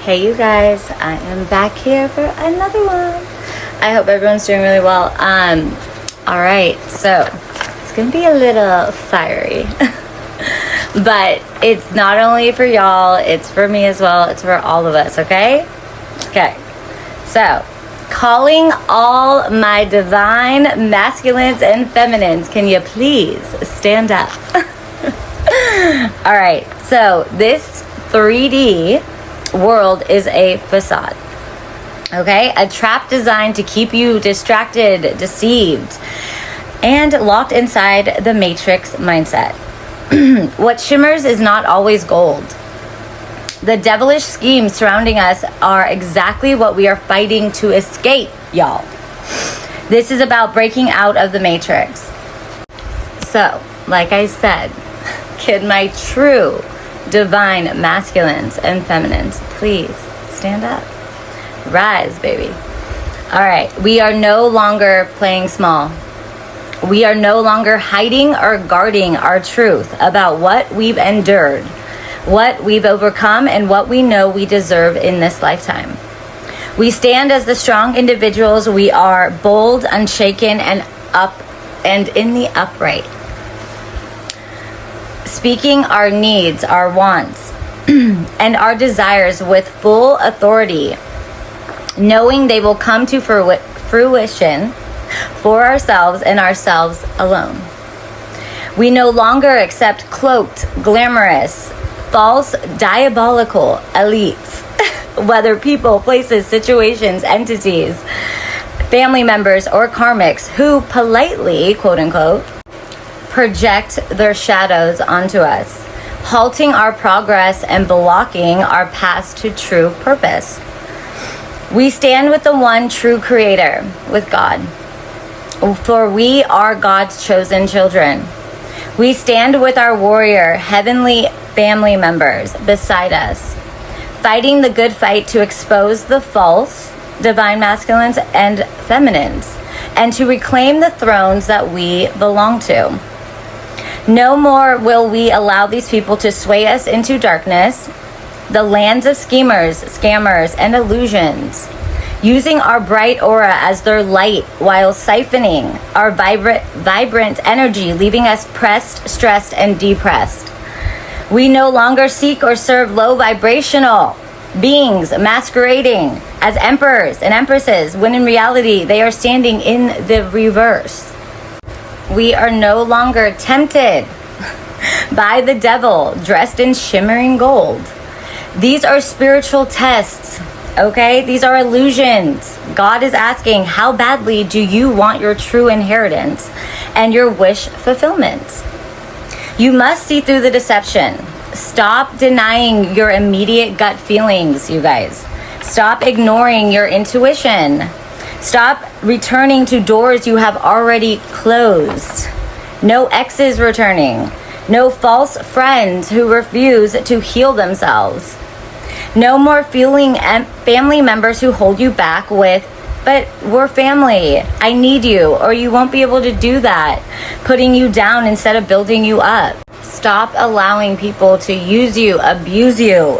Hey you guys, I am back here for another one. I hope everyone's doing really well. Alright, so it's gonna be a little fiery. But it's not only for y'all, it's for me as well, it's for all of us, okay? Okay. So, calling all my divine masculines and feminines, can you please stand up? Alright, so this 3D world is a facade. Okay? A trap designed to keep you distracted, deceived, and locked inside the matrix mindset. What shimmers is not always gold. The devilish schemes surrounding us are exactly what we are fighting to escape, y'all. This is about breaking out of the matrix. So, like I said, can my true divine masculines and feminines please stand up? Rise, baby. All right, we are no longer playing small. We are no longer hiding or guarding our truth about what we've endured, what we've overcome, and what we know we deserve in this lifetime. We stand as the strong individuals we are, bold, unshaken, and in the upright. Speaking our needs, our wants, and our desires with full authority, knowing they will come to fruition for ourselves and ourselves alone. We no longer accept cloaked, glamorous, false, diabolical elites, whether people, places, situations, entities, family members, or karmics who politely, quote unquote, project their shadows onto us, halting our progress and blocking our path to true purpose. We stand with the one true creator, with God, for we are God's chosen children. We stand with our warrior, heavenly family members beside us, fighting the good fight to expose the false divine masculines and feminines, and to reclaim the thrones that we belong to. No more will we allow these people to sway us into darkness, the lands of schemers, scammers, and illusions, using our bright aura as their light while siphoning our vibrant energy, leaving us pressed, stressed, and depressed. We no longer seek or serve low vibrational beings masquerading as emperors and empresses, when in reality they are standing in the reverse. We are no longer tempted by the devil dressed in shimmering gold. These are spiritual tests, okay? These are illusions. God is asking, how badly do you want your true inheritance and your wish fulfillment? You must see through the deception. Stop denying your immediate gut feelings, you guys. Stop ignoring your intuition. Stop returning to doors you have already closed. No exes returning. No false friends who refuse to heal themselves. No more feeling family members who hold you back with, but we're family, I need you, or you won't be able to do that, putting you down instead of building you up. Stop allowing people to use you, abuse you,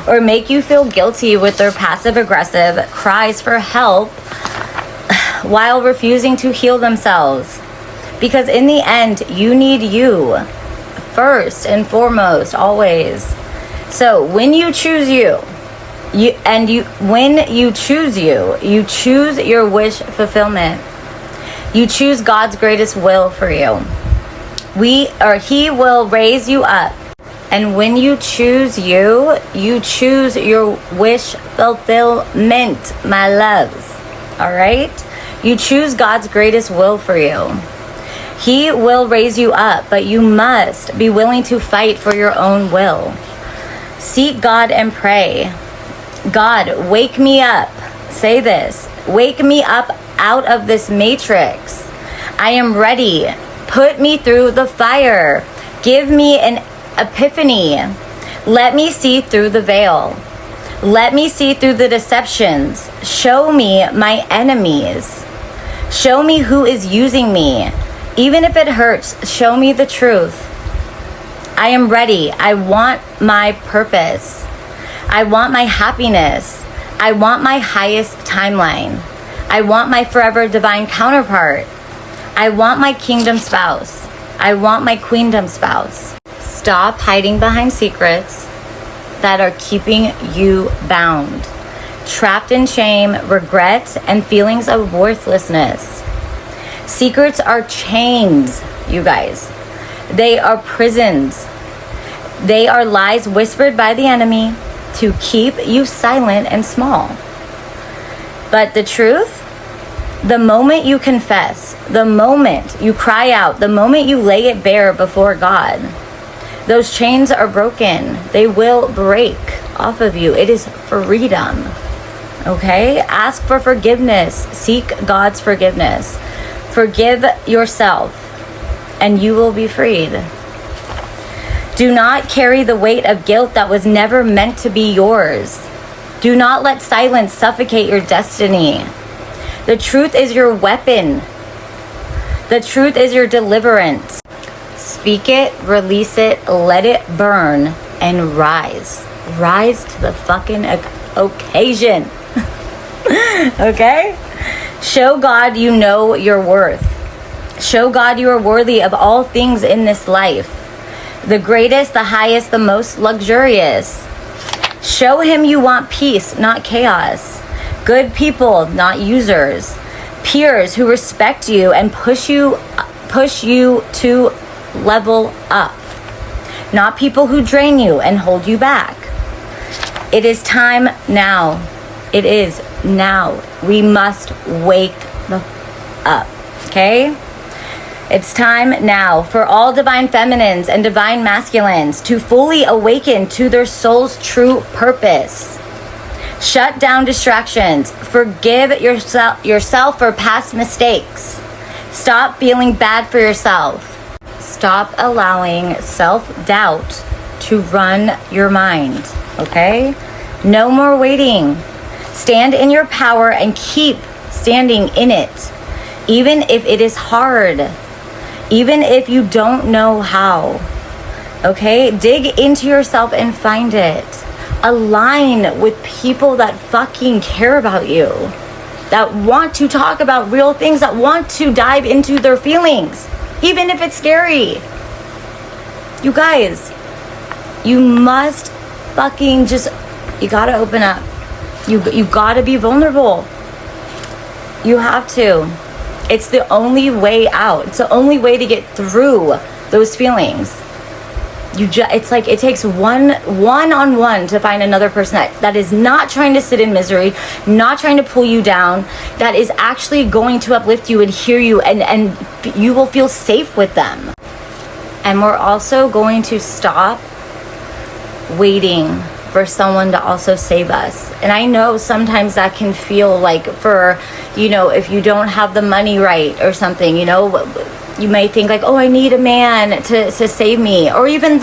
or make you feel guilty with their passive-aggressive cries for help while refusing to heal themselves. Because in the end, you need you first and foremost, always. So when you choose you choose your wish fulfillment. You choose God's greatest will for you. He will raise you up. And when you choose you choose your wish fulfillment, my loves. All right? You choose God's greatest will for you. He will raise you up, but you must be willing to fight for your own will. Seek God and pray. God, wake me up. Say this. Wake me up out of this matrix. I am ready. Put me through the fire. Give me an epiphany. Let me see through the veil. Let me see through the deceptions. Show me my enemies. Show me who is using me. Even if it hurts, show me the truth. I am ready. I want my purpose. I want my happiness. I want my highest timeline. I want my forever divine counterpart. I want my kingdom spouse. I want my queendom spouse. Stop hiding behind secrets that are keeping you bound, trapped in shame, regret, and feelings of worthlessness. Secrets are chains, you guys. They are prisons. They are lies whispered by the enemy to keep you silent and small. But the truth, the moment you confess, the moment you cry out, the moment you lay it bare before God, those chains are broken. They will break off of you. It is freedom. Okay? Ask for forgiveness. Seek God's forgiveness. Forgive yourself, and you will be freed. Do not carry the weight of guilt that was never meant to be yours. Do not let silence suffocate your destiny. The truth is your weapon. The truth is your deliverance. Speak it, release it, let it burn, and rise. Rise to the fucking occasion. Okay? Show God you know your worth. Show God you are worthy of all things in this life. The greatest, the highest, the most luxurious. Show him you want peace, not chaos. Good people, not users. Peers who respect you and push you to level up. Not people who drain you and hold you back. It is time now. It is now. We must wake up. Okay? It's time now for all divine feminines and divine masculines to fully awaken to their soul's true purpose. Shut down distractions. Forgive yourself for past mistakes. Stop feeling bad for yourself. Stop allowing self-doubt to run your mind. Okay? No more waiting. Stand in your power and keep standing in it. Even if it is hard. Even if you don't know how. Okay? Dig into yourself and find it. Align with people that fucking care about you. That want to talk about real things. That want to dive into their feelings. Even if it's scary. You guys, you must fucking just, you gotta open up. You gotta be vulnerable. You have to. It's the only way out. It's the only way to get through those feelings. It's like it takes one-on-one to find another person that is not trying to sit in misery, not trying to pull you down, that is actually going to uplift you and hear you, and you will feel safe with them. And we're also going to stop waiting for someone to also save us. And I know sometimes that can feel like, for, if you don't have the money right or something, you may think like, oh, I need a man to save me. Or even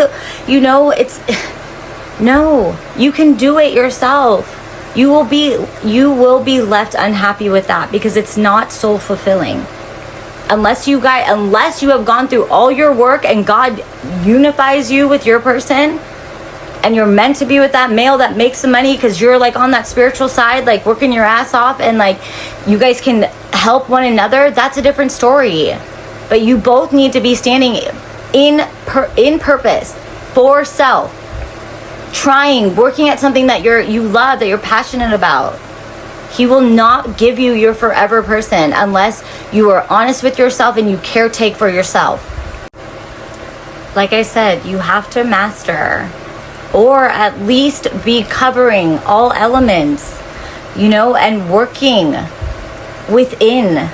no, you can do it yourself. You will be left unhappy with that because it's not soul fulfilling. Unless you have gone through all your work and God unifies you with your person, and you're meant to be with that male that makes the money because you're like on that spiritual side, like working your ass off, and like you guys can help one another, that's a different story. But you both need to be standing in purpose, for self, trying, working at something that you love, that you're passionate about. He will not give you your forever person unless you are honest with yourself and you caretake for yourself. Like I said, you have to master, or at least be covering all elements, and working within.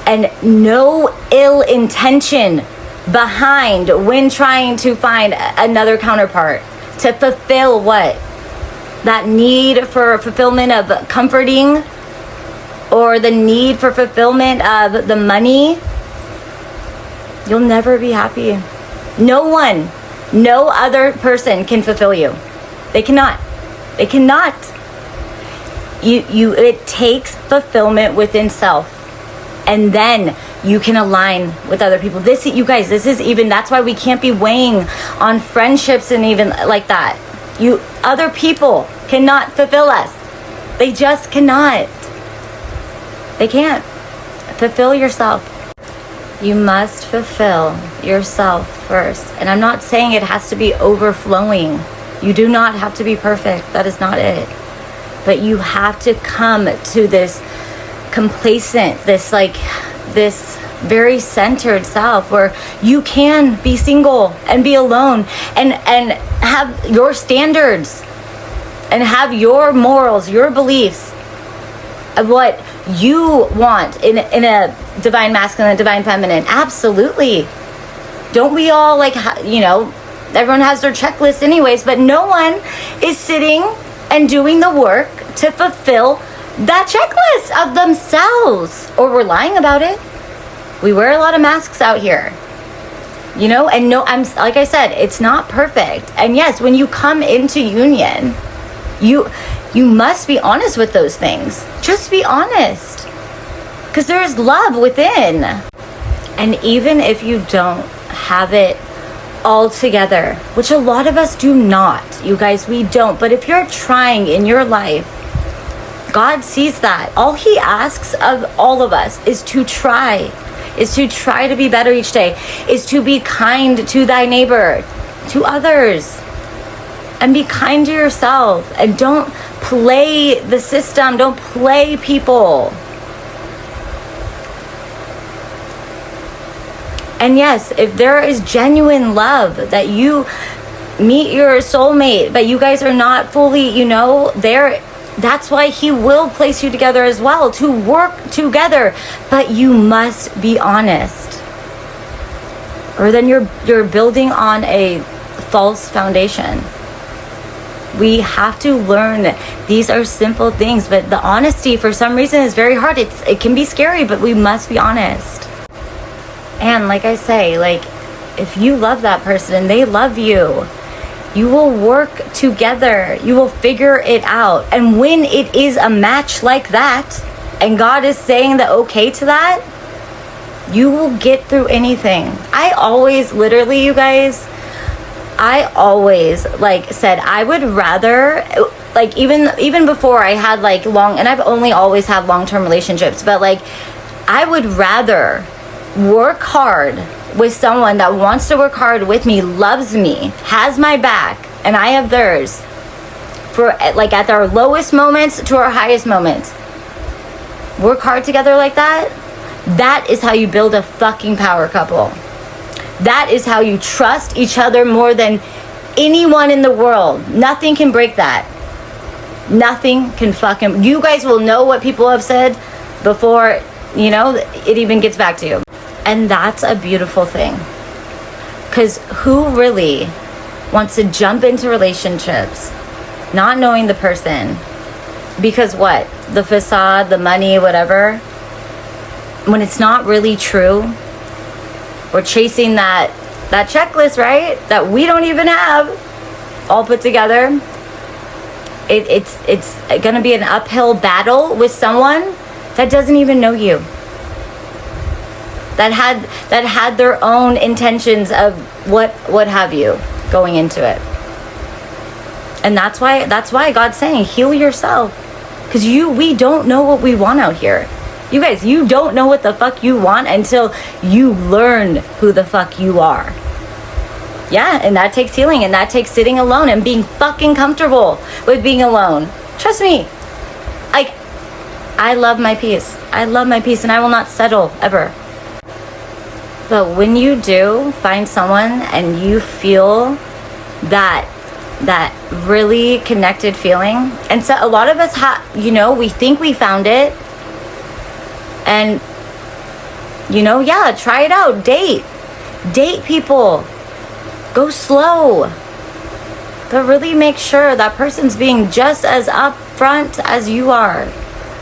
And no ill intention behind when trying to find another counterpart to fulfill what? That need for fulfillment of comforting, or the need for fulfillment of the money. You'll never be happy. No other person can fulfill you. They cannot. It takes fulfillment within self. And then you can align with other people. That's why we can't be weighing on friendships and even like that. Other people cannot fulfill us. They just cannot. They can't. Fulfill yourself. You must fulfill yourself first. And I'm not saying it has to be overflowing. You do not have to be perfect. That is not it. But you have to come to this complacent, this very centered self where you can be single and be alone and have your standards and have your morals, your beliefs of what you want in a divine masculine, divine feminine. Absolutely. Don't we all everyone has their checklist anyways, but no one is sitting and doing the work to fulfill that checklist of themselves, or we're lying about it. We wear a lot of masks out here, and no, like I said, it's not perfect. And yes, when you come into union, you must be honest with those things. Just be honest, because there is love within. And even if you don't have it all together, which a lot of us do not, you guys, we don't. But if you're trying in your life, God sees that. All he asks of all of us is to try to be better each day, is to be kind to thy neighbor, to others, and be kind to yourself. And don't play the system. Don't play people. And yes, if there is genuine love, that you meet your soulmate, but you guys are not fully, there, that's why he will place you together as well, to work together. But you must be honest, or then you're building on a false foundation. We have to learn. These are simple things, but the honesty for some reason is very hard. It can be scary, but we must be honest. And like I say, if you love that person and they love you, you will work together. You will figure it out. And when it is a match like that, and God is saying the okay to that, you will get through anything. I always, literally, you guys, said I would rather, even before I had long, and I've only always had long-term relationships, but I would rather work hard with someone that wants to work hard with me, loves me, has my back, and I have theirs, for at our lowest moments to our highest moments. Work hard together like that. That is how you build a fucking power couple. That is how you trust each other more than anyone in the world. Nothing can break that. Nothing can fucking... You guys will know what people have said before, it even gets back to you. And that's a beautiful thing. Because who really wants to jump into relationships not knowing the person? Because what? The facade, the money, whatever. When it's not really true. We're chasing that checklist, right? That we don't even have all put together. It's going to be an uphill battle with someone that doesn't even know you. That had their own intentions of what have you going into it. And that's why God's saying heal yourself. Because we don't know what we want out here. You guys, you don't know what the fuck you want until you learn who the fuck you are. Yeah, and that takes healing, and that takes sitting alone and being fucking comfortable with being alone. Trust me. I love my peace. I love my peace, and I will not settle ever. But when you do find someone and you feel that really connected feeling, and so a lot of us we think we found it. And try it out. Date people. Go slow. But really make sure that person's being just as upfront as you are.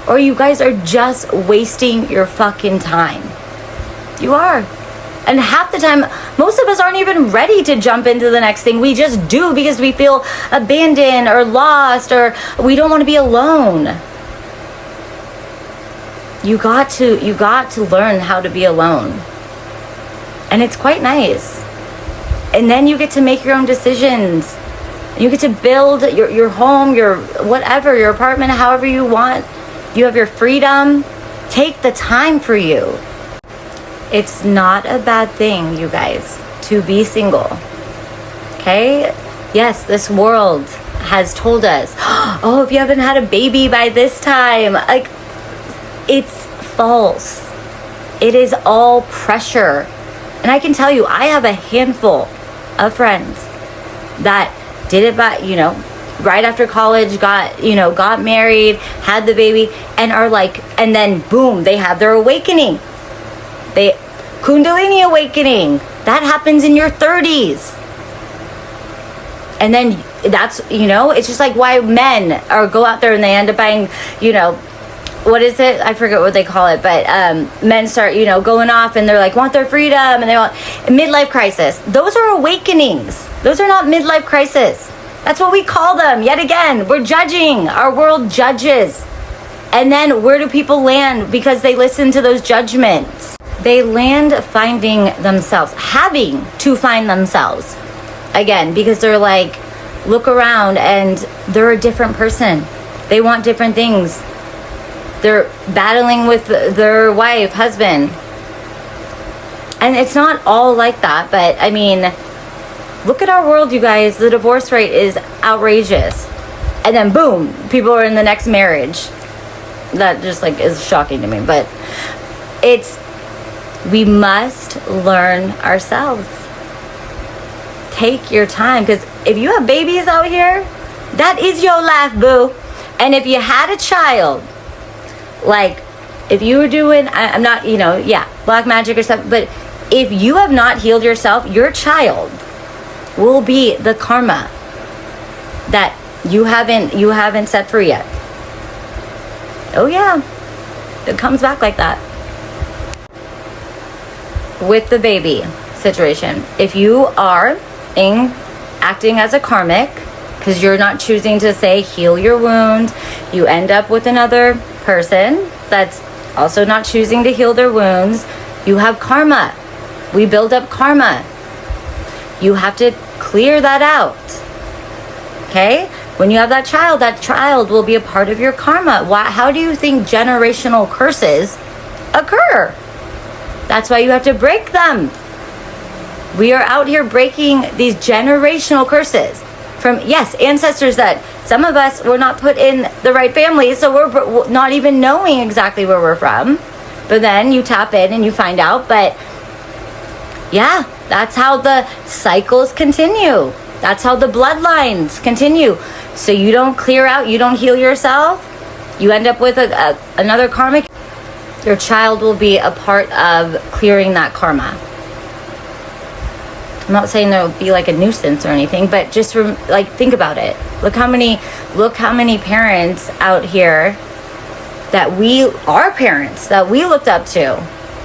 Or you guys are just wasting your fucking time. You are. And half the time, most of us aren't even ready to jump into the next thing. We just do because we feel abandoned or lost, or we don't want to be alone. You got to learn how to be alone. And it's quite nice. And then you get to make your own decisions. You get to build your home, your whatever, your apartment, however you want. You have your freedom. Take the time for you. It's not a bad thing, you guys, to be single. Okay? Yes, this world has told us, oh, if you haven't had a baby by this time, like, it's false. It is all pressure. And I can tell you, I have a handful of friends that did it by, right after college, got married, had the baby, and are like, and then boom, they have their awakening. Kundalini awakening. That happens in your 30s. And then that's, it's just like why men go out there and they end up buying, what is it? I forget what they call it, but men start, going off and they're like, want their freedom, and they want midlife crisis. Those are awakenings. Those are not midlife crisis. That's what we call them. Yet again, we're judging. Our world judges. And then where do people land because they listen to those judgments? They land finding themselves, having to find themselves again, because they're like, look around and they're a different person. They want different things. They're battling with their wife, husband. And it's not all like that, but I mean, look at our world, you guys. The divorce rate is outrageous. And then boom, people are in the next marriage. That just is shocking to me, but we must learn ourselves. Take your time, because if you have babies out here, that is your life, boo. And if you had a child, like if you were doing, I'm not, black magic or something, but if you have not healed yourself, your child will be the karma that you haven't set free yet. Oh yeah, it comes back like that. With the baby situation, if you are acting as a karmic, because you're not choosing to say heal your wound, you end up with another person that's also not choosing to heal their wounds. You have karma. We build up karma. You have to clear that out. Okay? When you have that child will be a part of your karma. How do you think generational curses occur? That's why you have to break them. We are out here breaking these generational curses from, yes, ancestors that some of us were not put in the right family, so we're not even knowing exactly where we're from. But then you tap in and you find out. But yeah, that's how the cycles continue. That's how the bloodlines continue. So you don't clear out, you don't heal yourself, you end up with another karmic. Your child will be a part of clearing that karma. I'm not saying there will be like a nuisance or anything, but just think about it. Look how many parents out here that our parents that we looked up to.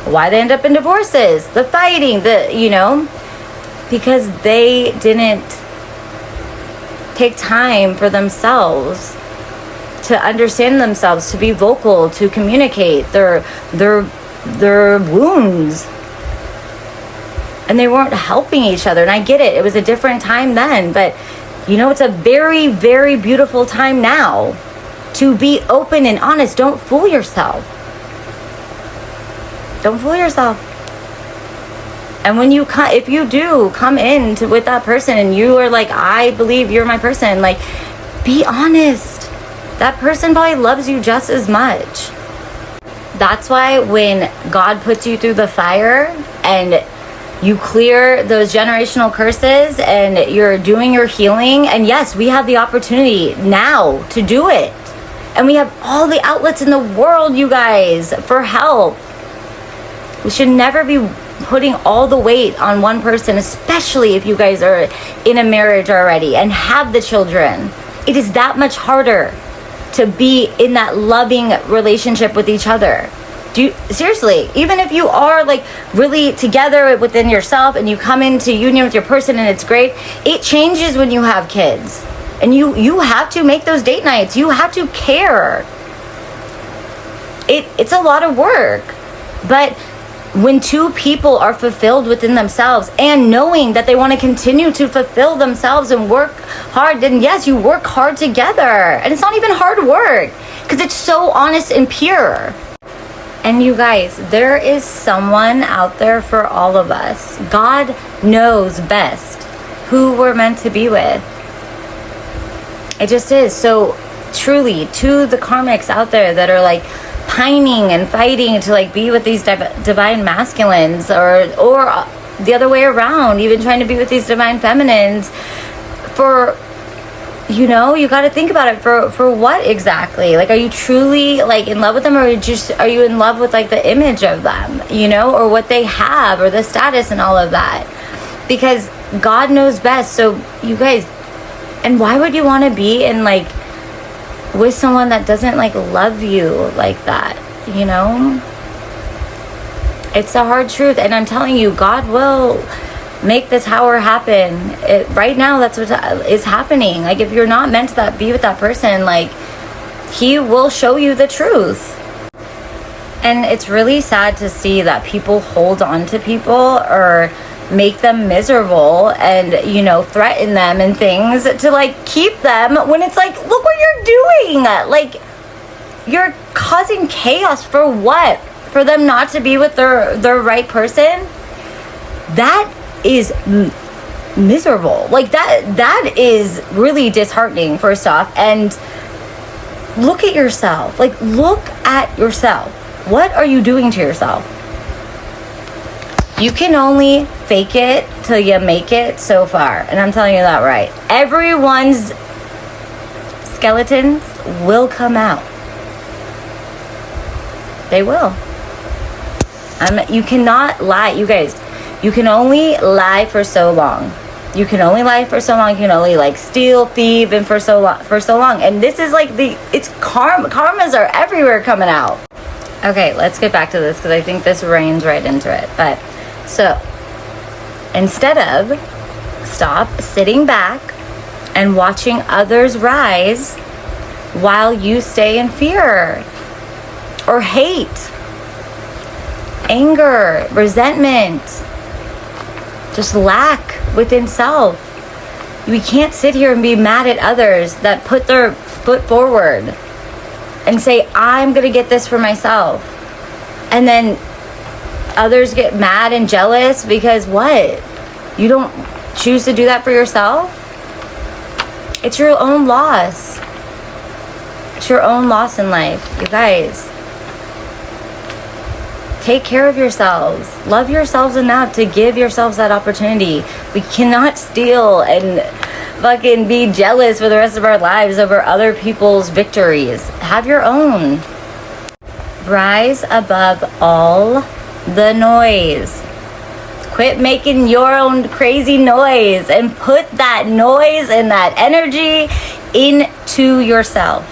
Why they end up in divorces, the fighting, because they didn't take time for themselves to understand themselves, to be vocal, to communicate their wounds. And they weren't helping each other. And I get it. It was a different time then. But, it's a very, very beautiful time now to be open and honest. Don't fool yourself. Don't fool yourself. And when if you do come in with that person and you are like, I believe you're my person, be honest. That person probably loves you just as much. That's why when God puts you through the fire and you clear those generational curses and you're doing your healing, and yes, we have the opportunity now to do it. And we have all the outlets in the world, you guys, for help. We should never be putting all the weight on one person, especially if you guys are in a marriage already and have the children. It is that much harder to be in that loving relationship with each other. Seriously, even if you are really together within yourself and you come into union with your person and it's great, it changes when you have kids. And you have to make those date nights. You have to care. It's a lot of work. But when two people are fulfilled within themselves and knowing that they want to continue to fulfill themselves and work hard, then yes, you work hard together. And it's not even hard work because it's so honest and pure. And you guys, there is someone out there for all of us. God knows best who we're meant to be with. It just is. So truly, to the karmics out there that are like pining and fighting to like be with these divine masculines, or the other way around, even trying to be with these divine feminines, for, you know, you got to think about it, for what exactly? Like, are you truly like in love with them, or are you in love with like the image of them, you know, or what they have, or the status and all of that? Because God knows best. So you guys, and why would you want to be in like with someone that doesn't like love you like that, you know? It's the hard truth. And I'm telling you, God will make the tower happen. Right now, that's what is happening. Like, if you're not meant to be with that person, like, he will show you the truth. And it's really sad to see that people hold on to people or make them miserable and, you know, threaten them and things to like keep them, when it's like, look what you're doing. Like, you're causing chaos for what? For them not to be with their right person? That is miserable. Like, that is really disheartening, first off. And look at yourself. Like, look at yourself. What are you doing to yourself? You can only fake it till you make it so far. And I'm telling you that right. Everyone's skeletons will come out. They will. You cannot lie. You guys, you can only lie for so long. You can only lie for so long. You can only like steal, thieve, and for so long. And this is like it's karmas are everywhere coming out. Okay, let's get back to this because I think this reigns right into it. But so instead of stop sitting back and watching others rise while you stay in fear or hate, anger, resentment, just lack within self. We can't sit here and be mad at others that put their foot forward and say, I'm gonna get this for myself, and then others get mad and jealous because what? You don't choose to do that for yourself? It's your own loss. It's your own loss in life, you guys. Take care of yourselves. Love yourselves enough to give yourselves that opportunity. We cannot steal and fucking be jealous for the rest of our lives over other people's victories. Have your own. Rise above all the noise. Quit making your own crazy noise and put that noise and that energy into yourself.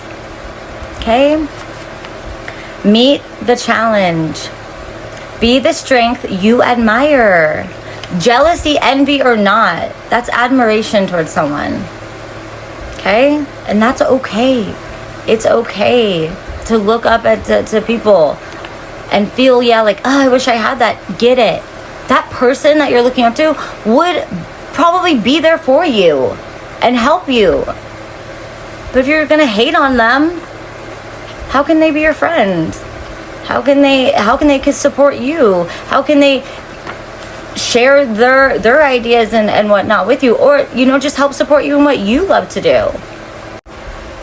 Okay? Meet the challenge. Be the strength you admire. Jealousy, envy, or not, that's admiration towards someone. Okay? And that's okay. It's okay to look up to people and feel, yeah, like, oh, I wish I had that. Get it. That person that you're looking up to would probably be there for you and help you. But if you're gonna hate on them, how can they be your friend? How can they support you? How can they share their ideas and whatnot with you? Or, you know, just help support you in what you love to do.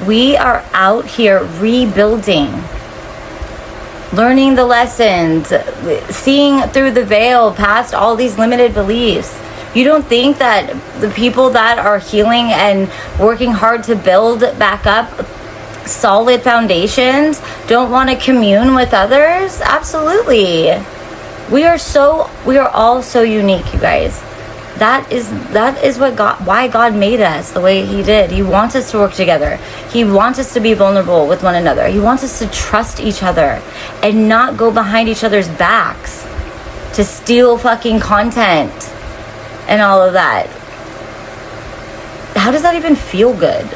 We are out here rebuilding, learning the lessons, seeing through the veil past all these limited beliefs. You don't think that the people that are healing and working hard to build back up solid foundations don't want to commune with others? Absolutely. We are all so unique, you guys. That is why God made us the way he did. He wants us to work together. He wants us to be vulnerable with one another. He wants us to trust each other and not go behind each other's backs to steal fucking content and all of that. How does that even feel good?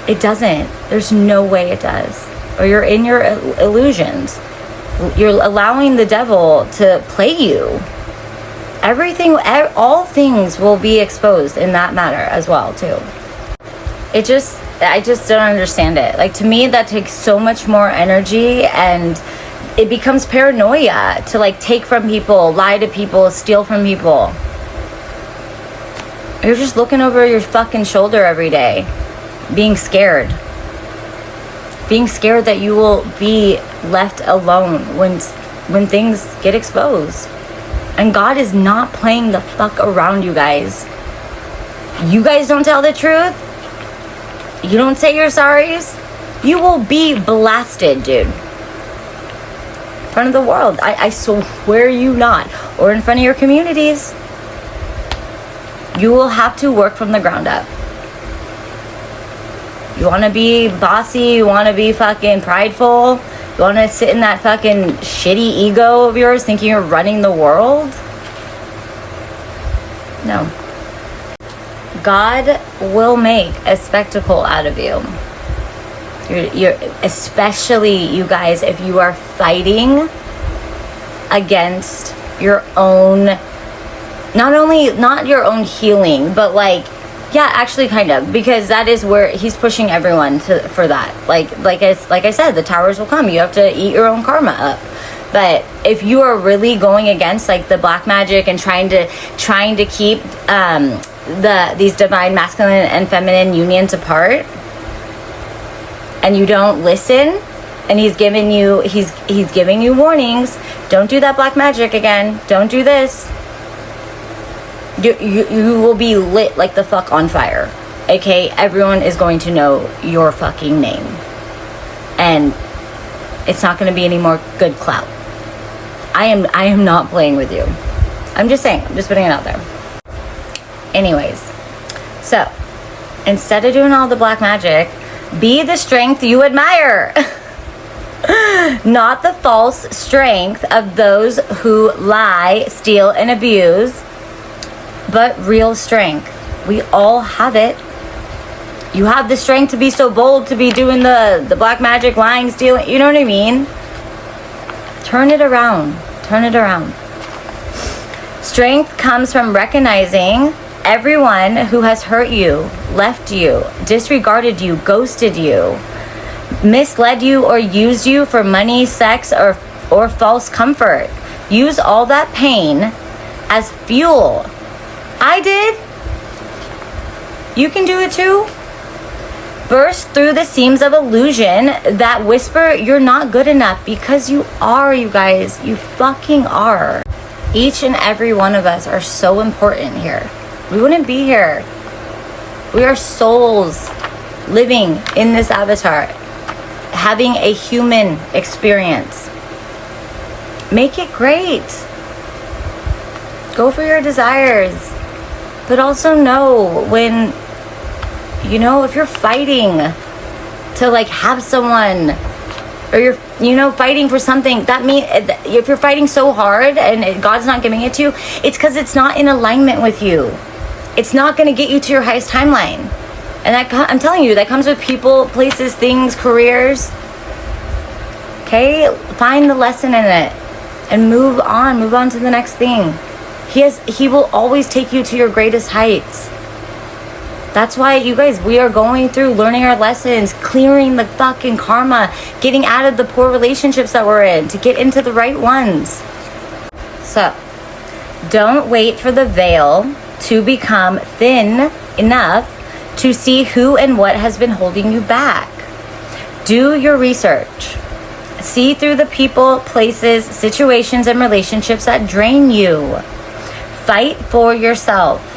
It doesn't. There's no way it does. Or you're in your illusions. You're allowing the devil to play you. Everything, all things will be exposed in that matter as well too. I just don't understand it. Like, to me, that takes so much more energy, and it becomes paranoia to like take from people, lie to people, steal from people. You're just looking over your fucking shoulder every day, being scared that you will be left alone when things get exposed. And God is not playing the fuck around, you guys. You guys don't tell the truth, you don't say your sorries, you will be blasted, dude. In front of the world. I swear you not. Or in front of your communities. You will have to work from the ground up. You want to be bossy, you want to be fucking prideful, you want to sit in that fucking shitty ego of yours thinking you're running the world? No. God will make a spectacle out of you. You're especially, you guys, if you are fighting against your own, not your own healing, but like, yeah, actually kind of, because that is where he's pushing everyone for that. Like I said, the towers will come. You have to eat your own karma up. But if you are really going against like the black magic and trying to keep these divine masculine and feminine unions apart, and you don't listen, and he's giving you warnings, don't do that black magic again, don't do this, you will be lit like the fuck on fire. Okay, everyone is going to know your fucking name, and it's not going to be any more good clout. I am not playing with you. I'm just saying, I'm just putting it out there. Anyways, so instead of doing all the black magic, be the strength you admire. Not the false strength of those who lie, steal, and abuse, but real strength. We all have it. You have the strength to be so bold, to be doing the black magic, lying, stealing, you know what I mean? Turn it around. Turn it around. Strength comes from recognizing everyone who has hurt you, left you, disregarded you, ghosted you, misled you, or used you for money, sex, or false comfort. Use all that pain as fuel. I did. You can do it too. Burst through the seams of illusion that whisper you're not good enough, because you are, you guys. You fucking are. Each and every one of us are so important here. We wouldn't be here. We are souls living in this avatar, having a human experience. Make it great. Go for your desires. But also know when, you know, if you're fighting to like have someone, or you're, fighting for something, that means if you're fighting so hard and God's not giving it to you, it's because it's not in alignment with you. It's not going to get you to your highest timeline. And I'm telling you, that comes with people, places, things, careers. Okay? Find the lesson in it and move on to the next thing. He will always take you to your greatest heights. That's why, you guys, we are going through learning our lessons, clearing the fucking karma, getting out of the poor relationships that we're in to get into the right ones. So, don't wait for the veil to become thin enough to see who and what has been holding you back. Do your research. See through the people, places, situations, and relationships that drain you. Fight for yourself.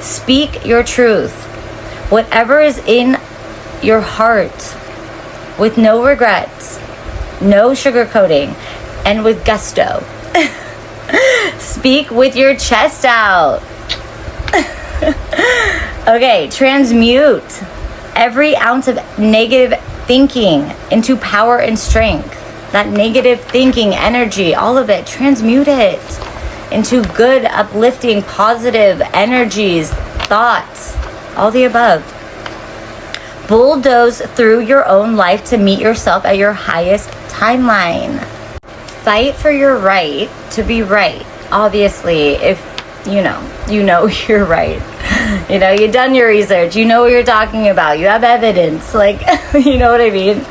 Speak your truth. Whatever is in your heart, with no regrets, no sugarcoating, and with gusto. Speak with your chest out. Okay, transmute every ounce of negative thinking into power and strength. That negative thinking, energy, all of it, transmute it into good, uplifting, positive energies, thoughts, all the above. Bulldoze through your own life to meet yourself at your highest timeline. fight for your right to be right. Obviously, if you know you're right. You've done your research, you know what you're talking about, you have evidence, like, you know what I mean?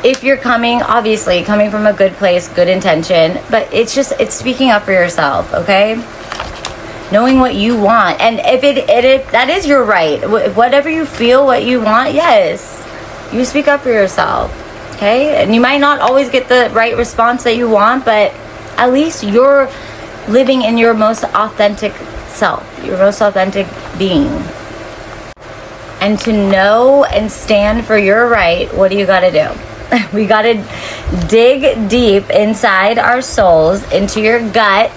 If you're coming from a good place, good intention, but it's speaking up for yourself, okay? Knowing what you want, and if that is your right, whatever you feel, what you want, yes, you speak up for yourself, okay? And you might not always get the right response that you want, but at least you're living in your most authentic self, your most authentic being. And to know and stand for your right, what do you got to do? We got to dig deep inside our souls, into your gut,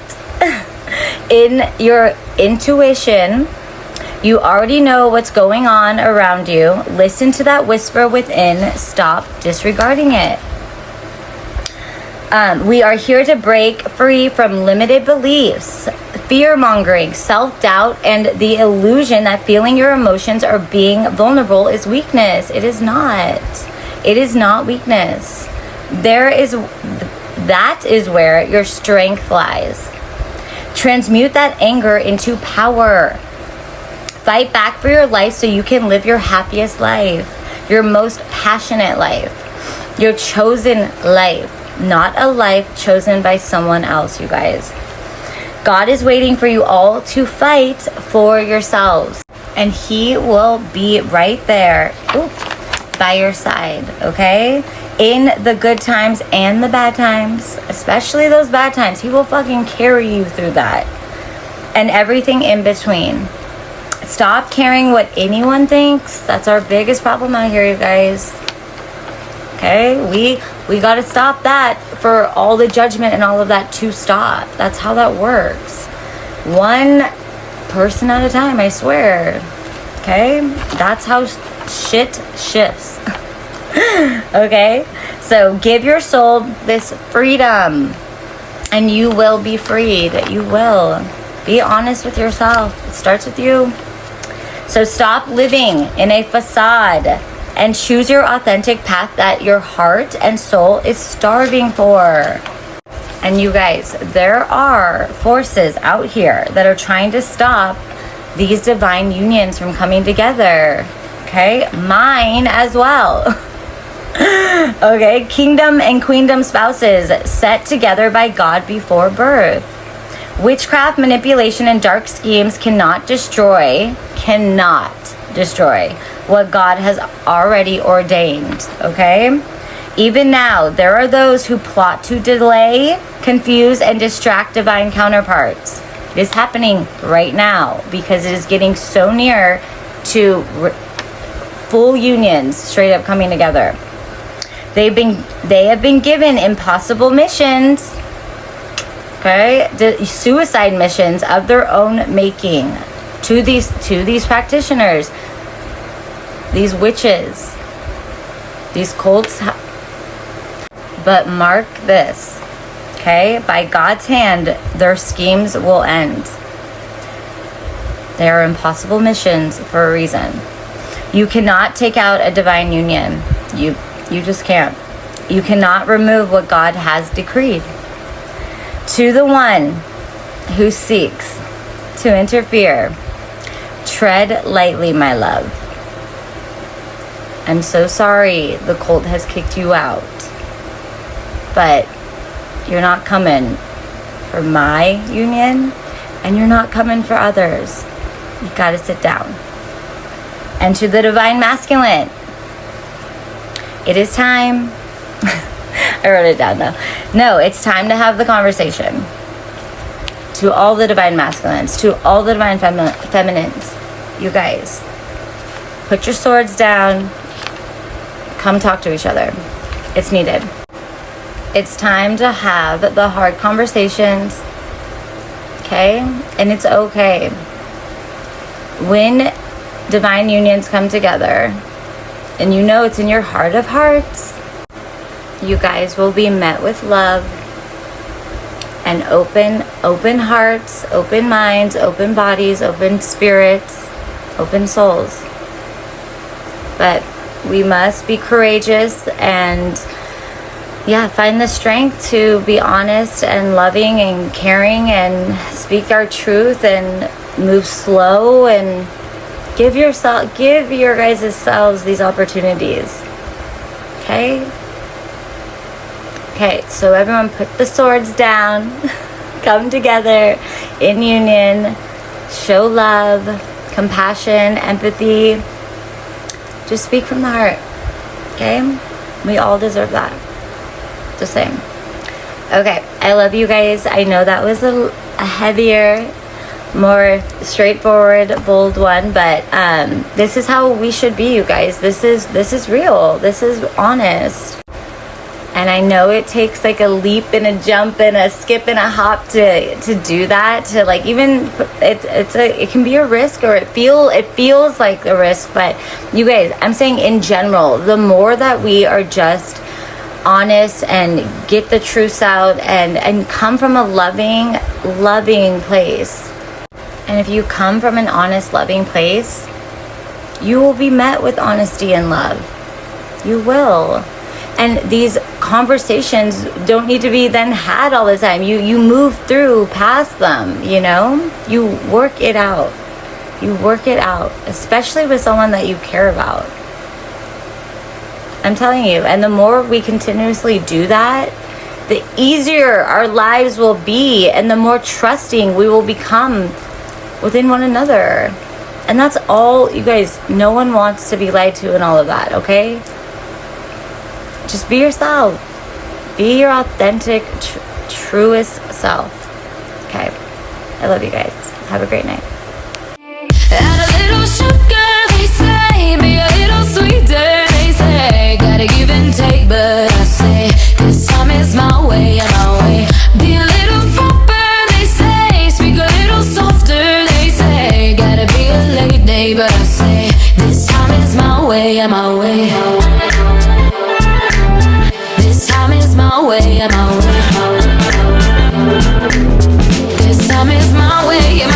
in your intuition. You already know what's going on around you. Listen to that whisper within. Stop disregarding it. We are here to break free from limited beliefs, fear-mongering, self-doubt, and the illusion that feeling your emotions or being vulnerable is weakness. It is not. It is not weakness. That is where your strength lies. Transmute that anger into power. Fight back for your life so you can live your happiest life, your most passionate life, your chosen life. Not a life chosen by someone else, you guys. God is waiting for you all to fight for yourselves. And He will be right there by your side, okay? In the good times and the bad times, especially those bad times. He will fucking carry you through that. And everything in between. Stop caring what anyone thinks. That's our biggest problem out here, you guys. Okay, we got to stop that, for all the judgment and all of that to stop. That's how that works. One person at a time, I swear. Okay, that's how shit shifts. Okay, so give your soul this freedom and you will be freed. You will. Be honest with yourself. It starts with you. So stop living in a facade and choose your authentic path that your heart and soul is starving for. And you guys, there are forces out here that are trying to stop these divine unions from coming together. Okay? Mine as well. Okay? Kingdom and queendom spouses set together by God before birth. Witchcraft, manipulation, and dark schemes cannot destroy what God has already ordained, okay? Even now, there are those who plot to delay, confuse, and distract divine counterparts. It is happening right now because it is getting so near to full unions straight up coming together. They have been given impossible missions, okay? Suicide missions of their own making to these practitioners, these witches, these cults. But mark this, okay? By God's hand, their schemes will end. They are impossible missions for a reason. You cannot take out a divine union. You just can't. You cannot remove what God has decreed. To the one who seeks to interfere, tread lightly, my love. I'm so sorry the cult has kicked you out, but you're not coming for my union, and you're not coming for others. You gotta sit down. And to the divine masculine, it is time. I wrote it down though. No, it's time to have the conversation. To all the divine masculines, to all the divine feminines, you guys, put your swords down. Come talk to each other. It's needed. It's time to have the hard conversations, okay? And it's okay. When divine unions come together, and you know it's in your heart of hearts, you guys will be met with love and open hearts, open minds, open bodies, open spirits, open souls. But we must be courageous and yeah, find the strength to be honest and loving and caring and speak our truth and move slow and give your guys' selves these opportunities. Okay? Okay, so everyone put the swords down. Come together in union. Show love, compassion, empathy. Just speak from the heart. Okay? We all deserve that. The same. Okay, I love you guys. I know that was a heavier, more straightforward, bold one, but this is how we should be, you guys. This is real. This is honest. And I know it takes like a leap and a jump and a skip and a hop to do that. To like, even it can be a risk, or it feels like a risk. But you guys, I'm saying in general, the more that we are just honest and get the truths out and come from a loving place. And if you come from an honest, loving place, you will be met with honesty and love. You will. And these conversations don't need to be then had all the time. You move through past them, you know? You work it out. You work it out, especially with someone that you care about. I'm telling you. And the more we continuously do that, the easier our lives will be and the more trusting we will become within one another. And that's all, you guys. No one wants to be lied to and all of that, okay? Just be yourself. Be your authentic, truest self. Okay. I love you guys. Have a great night. Add a little sugar, they say. Be a little sweeter, they say. Gotta give and take, but I say this time is my way, my way. Be a little proper, they say. Speak a little softer, they say. Gotta be a late day, but I say this time is my way, my way. My way, my way. This time is my way.